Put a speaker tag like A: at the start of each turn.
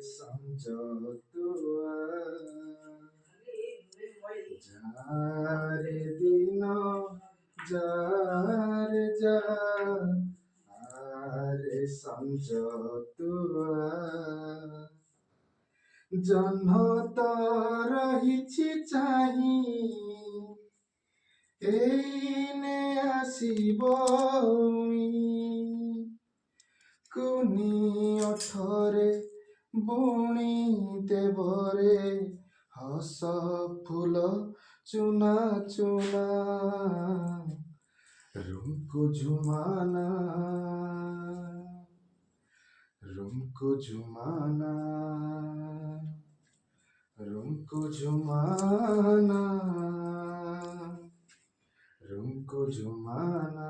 A: समझौतुआ jar दिन jar जा আরে সমঝতুয়া জহ্ন তো রহিছি চাহি এইনে আসিব কুনি ওঠরে বুଣି দেবরে হস ফুল চুনা চুনা রুমকো ঝুমানা रुमको झुमाना रुमको झुमाना रुमको झुमाना